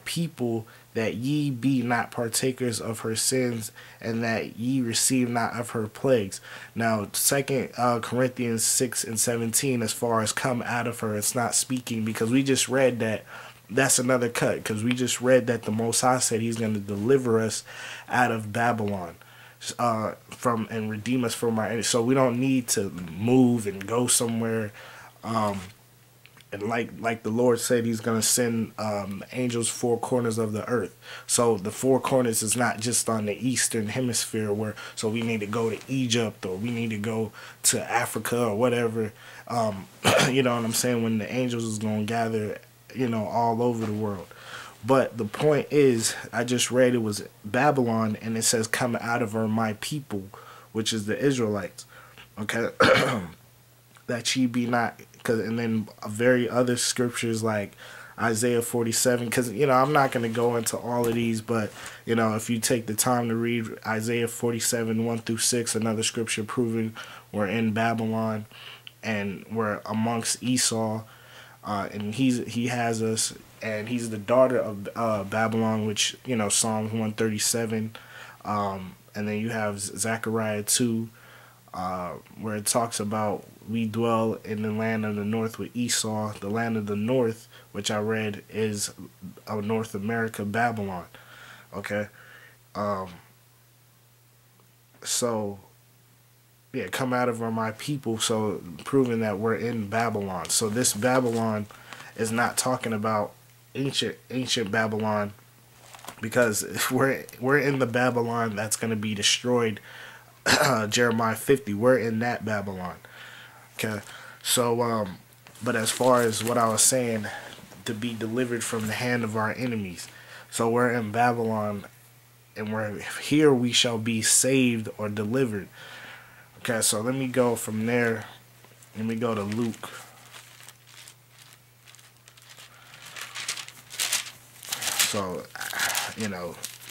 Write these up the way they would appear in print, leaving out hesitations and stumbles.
people, that ye be not partakers of her sins, and that ye receive not of her plagues. Now, Second Corinthians 6:17, as far as come out of her, it's not speaking, because we just read that. That's another cut, because we just read that the Most High said He's going to deliver us out of Babylon, from, and redeem us from our enemies. So we don't need to move and go somewhere. And like the Lord said, He's going to send angels 4 corners of the earth. So the 4 corners is not just on the eastern hemisphere, so we need to go to Egypt, or we need to go to Africa, or whatever. You know what I'm saying? When the angels is going to gather, all over the world. But the point is, I just read it was Babylon, and it says, come out of her, my people, which is the Israelites. Okay? That ye be not, and then very other scriptures like Isaiah 47, because, I'm not going to go into all of these, but, if you take the time to read Isaiah 47, 1-6, another scripture proving we're in Babylon, and we're amongst Esau, and he has us, and he's the daughter of Babylon, which, Psalm 137, and then you have Zechariah 2, where it talks about we dwell in the land of the north with Esau. The land of the north, which I read, is North America, Babylon. Okay? So, yeah, come out of her, my people, so proving that we're in Babylon. So this Babylon is not talking about ancient Babylon, because if we're in the Babylon that's going to be destroyed, Jeremiah 50, we're in that Babylon. Okay, so but as far as what I was saying, to be delivered from the hand of our enemies, so we're in Babylon, and we're here, we shall be saved or delivered. Okay, so let me go from there. Let me go to Luke. So,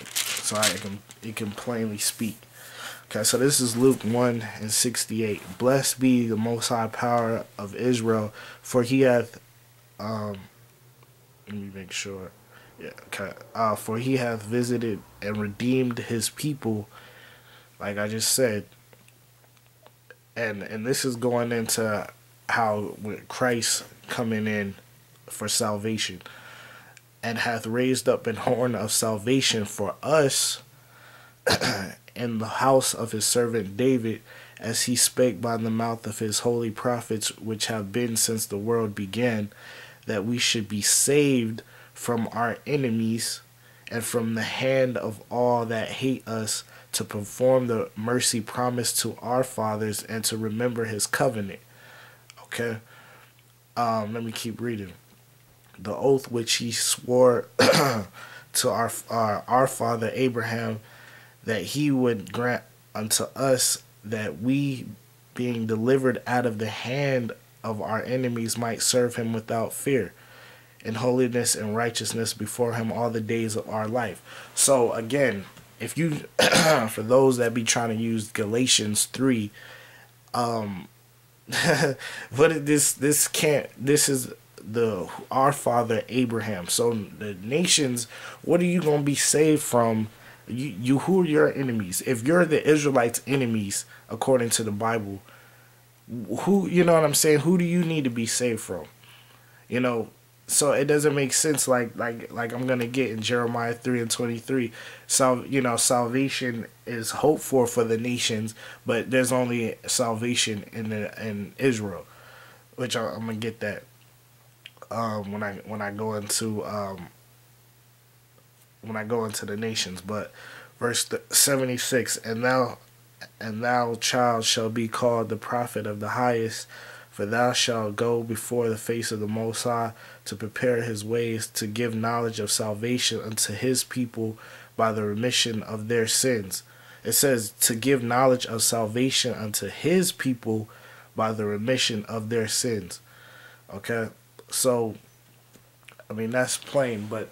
so it can plainly speak. Okay, so this is Luke 1:68. Blessed be the Most High Power of Israel, for He hath, let me make sure. Yeah, okay. For He hath visited and redeemed His people, like I just said. And this is going into how with Christ coming in for salvation, and hath raised up an horn of salvation for us in the house of His servant David, as He spake by the mouth of His holy prophets, which have been since the world began, that we should be saved from our enemies and from the hand of all that hate us, to perform the mercy promised to our fathers, and to remember His covenant. Okay? Let me keep reading. The oath which He swore to our father Abraham, that He would grant unto us, that we, being delivered out of the hand of our enemies, might serve Him without fear, in holiness and righteousness before Him all the days of our life. So again, if you, for those that be trying to use Galatians 3, but this is our father Abraham. So the nations, what are you going to be saved from? You who are your enemies? If you're the Israelites' enemies, according to the Bible, who, you know what I'm saying? Who do you need to be saved from? So it doesn't make sense. Like I'm gonna get in Jeremiah 3:23. Salvation is hoped for the nations, but there's only salvation in Israel, which I'm gonna get that when I go into the nations. But verse 76, and thou child shall be called the prophet of the highest, for thou shalt go before the face of the Most High, to prepare His ways, to give knowledge of salvation unto His people by the remission of their sins. It says to give knowledge of salvation unto His people by the remission of their sins. Okay? So, I mean, that's plain, but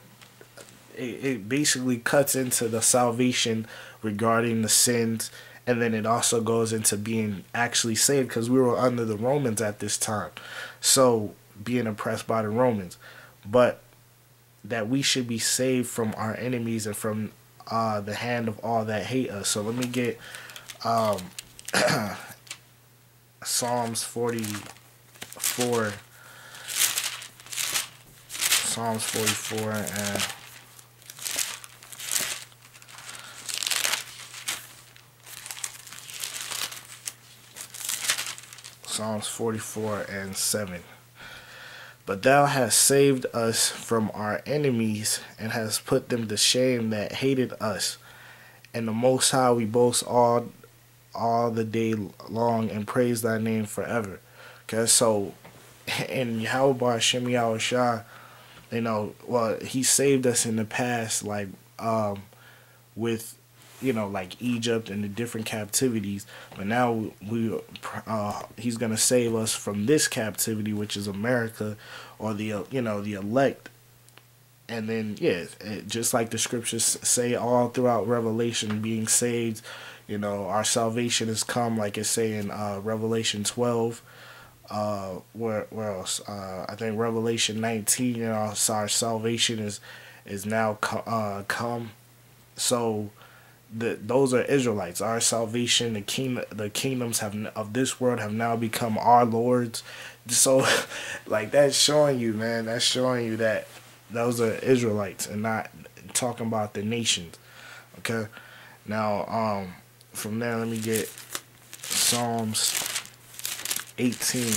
it basically cuts into the salvation regarding the sins, and then it also goes into being actually saved, because we were under the Romans at this time, so being oppressed by the Romans. But that we should be saved from our enemies and from the hand of all that hate us. So let me get um, Psalms 44. Psalms 44 and Psalms 44 and 7. But thou hast saved us from our enemies, and hast put them to shame that hated us. And the Most High we boast all the day long, and praise thy name forever. Okay, so in Yahweh Shem Yahweh Shah, well, he saved us in the past, like with like Egypt and the different captivities, but now he's gonna save us from this captivity, which is America, or the elect. And then just like the scriptures say all throughout Revelation, being saved, our salvation has come, like it say in Revelation 12. Where else? I think Revelation 19. Our salvation is now come. So those are Israelites. Our salvation, the kingdoms of this world have now become our lords. So, like, that's showing you, man. That's showing you that those are Israelites, and not talking about the nations. Okay. Now, from there, let me get Psalms 18.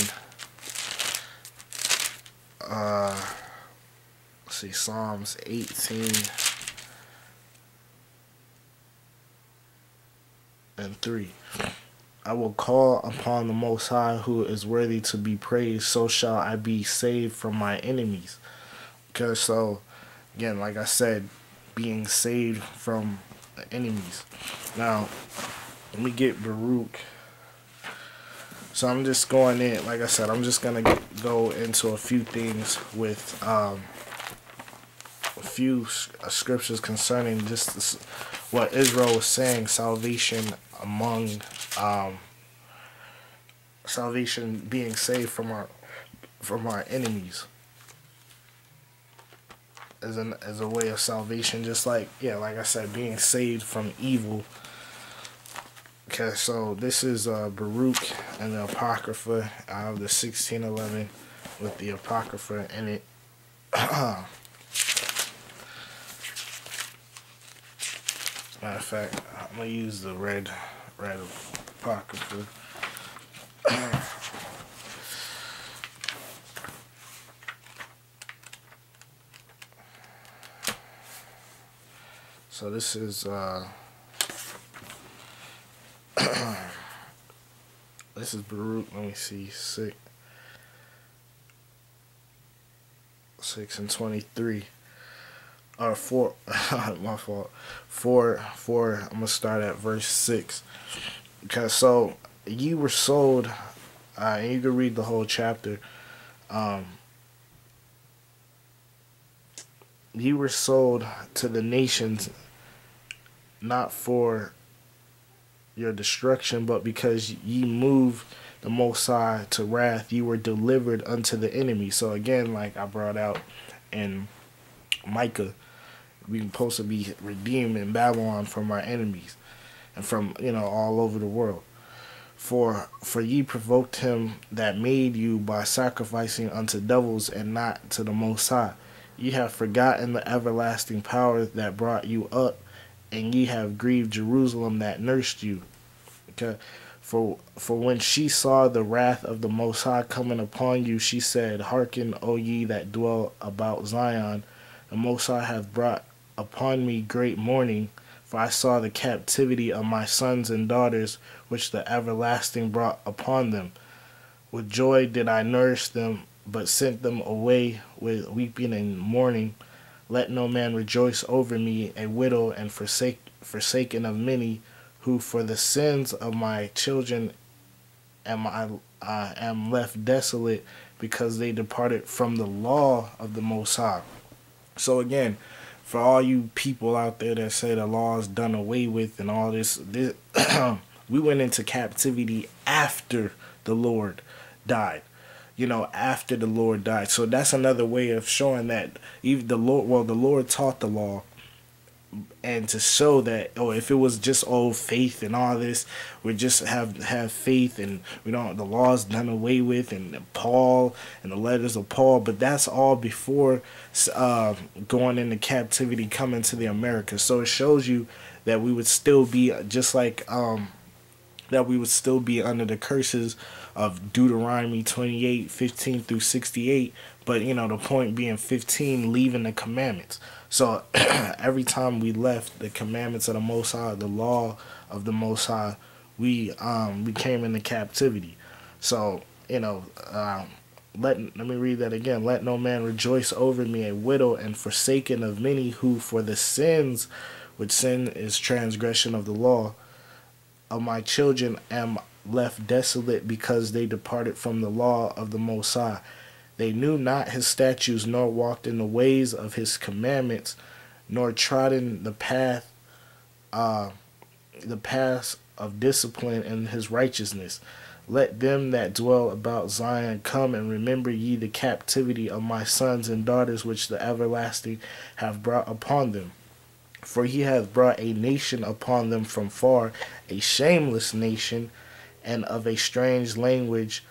Let's see, Psalms 18 and 3. I will call upon the Most High, who is worthy to be praised, so shall I be saved from my enemies. Okay, so again, like I said, being saved from the enemies. Now, let me get Baruch. So I'm just going in, like I said, I'm just going to go into a few things with a few scriptures concerning just what Israel was saying, salvation being saved from our enemies as a way of salvation, just like like I said, being saved from evil. Okay, so this is Baruch and the Apocrypha out of the 1611 with the Apocrypha in it. Matter of fact, I'm gonna use the red Apocrypha. So this is this is Baruch. Let me see, 6 and 23. Or 4. My fault. 4. I'm gonna start at verse 6. Okay, so you were sold, and you can read the whole chapter. You were sold to the nations, not for your destruction, but because ye moved the Most High to wrath, you were delivered unto the enemy. So again, like I brought out in Micah, we supposed to be redeemed in Babylon from our enemies and from all over the world. For ye provoked him that made you by sacrificing unto devils and not to the Most High. Ye have forgotten the everlasting power that brought you up, and ye have grieved Jerusalem that nursed you. Okay. For when she saw the wrath of the Most High coming upon you, she said, Hearken, O ye that dwell about Zion, the Most High hath brought upon me great mourning, for I saw the captivity of my sons and daughters, which the everlasting brought upon them. With joy did I nourish them, but sent them away with weeping and mourning. Let no man rejoice over me, a widow and forsaken of many, who for the sins of my children am left desolate, because they departed from the law of the Most High. So again, for all you people out there that say the law is done away with and all this we went into captivity after the Lord died. after the Lord died. So that's another way of showing that even the Lord taught the law, and to show that, if it was just faith and all this, we just have faith, and we don't, the law's done away with, and Paul and the letters of Paul, but that's all before going into captivity, coming to the Americas. So it shows you that we would still be just like that we would still be under the curses of Deuteronomy 28:15 through 68. But the point being 15, leaving the commandments. So every time we left the commandments of the Most High, the law of the Most High, we came into captivity. So let me read that again. Let no man rejoice over me, a widow and forsaken of many, who for the sins, which sin is transgression of the law, of my children am left desolate, because they departed from the law of the Most High. They knew not his statutes, nor walked in the ways of his commandments, nor trodden the path of discipline and his righteousness. Let them that dwell about Zion come, and remember ye the captivity of my sons and daughters, which the everlasting have brought upon them. For he hath brought a nation upon them from far, a shameless nation, and of a strange language,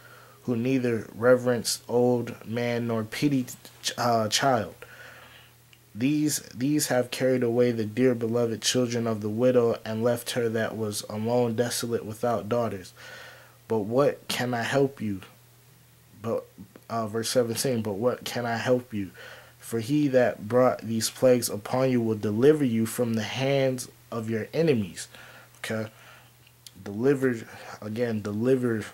who neither reverence old man nor pity child. These have carried away the dear beloved children of the widow, and left her that was alone desolate without daughters. But what can I help you? But verse 17, but what can I help you? For he that brought these plagues upon you will deliver you from the hands of your enemies. Okay? Delivered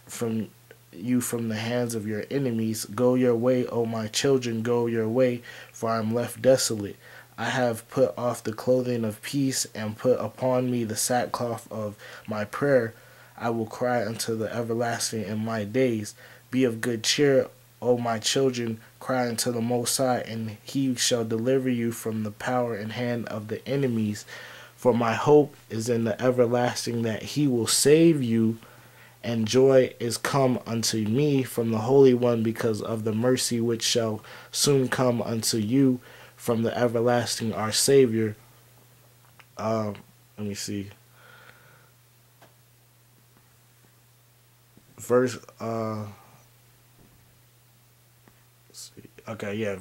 from you from the hands of your enemies. Go your way, O my children, go your way, for I am left desolate. I have put off the clothing of peace, and put upon me the sackcloth of my prayer. I will cry unto the everlasting in my days. Be of good cheer, O my children, cry unto the Most High, and he shall deliver you from the power and hand of the enemies. For my hope is in the everlasting, that he will save you, and joy is come unto me from the Holy One, because of the mercy which shall soon come unto you from the everlasting, our Savior. Let me see. Verse okay, yeah,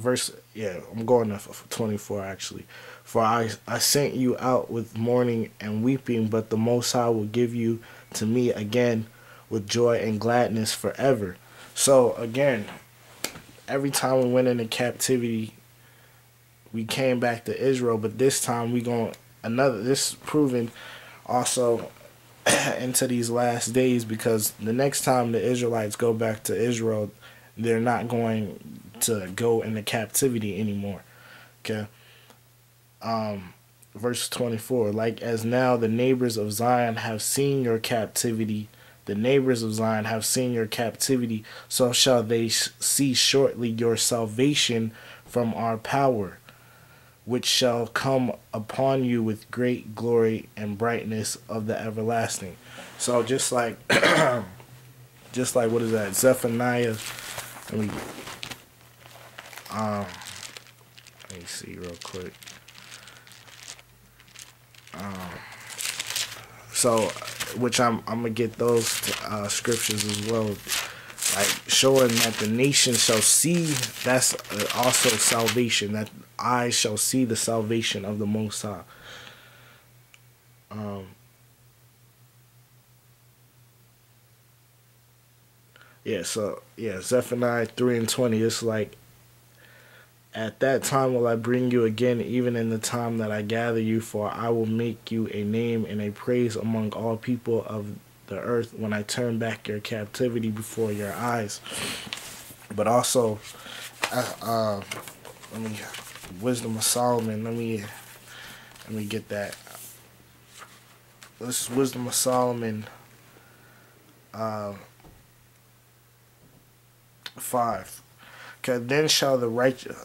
I'm going to 24 actually. For I sent you out with mourning and weeping, but the Most High will give you to me again with joy and gladness forever. So again, every time we went into captivity, we came back to Israel, but this time this is proven also into these last days, because the next time the Israelites go back to Israel, they're not going to go into captivity anymore. Okay. Verse 24, like as now the neighbors of Zion have seen your captivity, so shall they see shortly your salvation from our power, which shall come upon you with great glory and brightness of the everlasting. So just like what is that? Zephaniah. Let me see real quick. So, which I'm gonna get those scriptures as well, like showing that the nation shall see. That's also salvation. That I shall see the salvation of the Most High. Zephaniah 3:20. It's like, at that time will I bring you again, even in the time that I gather you, for I will make you a name and a praise among all people of the earth, when I turn back your captivity before your eyes. But also, Wisdom of Solomon. Let me get that. This is Wisdom of Solomon 5. Because then shall the righteous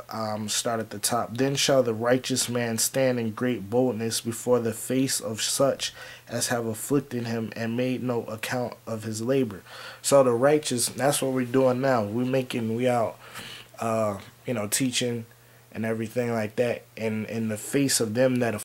start at the top. Then shall the righteous man stand in great boldness before the face of such as have afflicted him and made no account of his labor. So the righteous, that's what we're doing now. We out, teaching and everything like that, and in the face of them that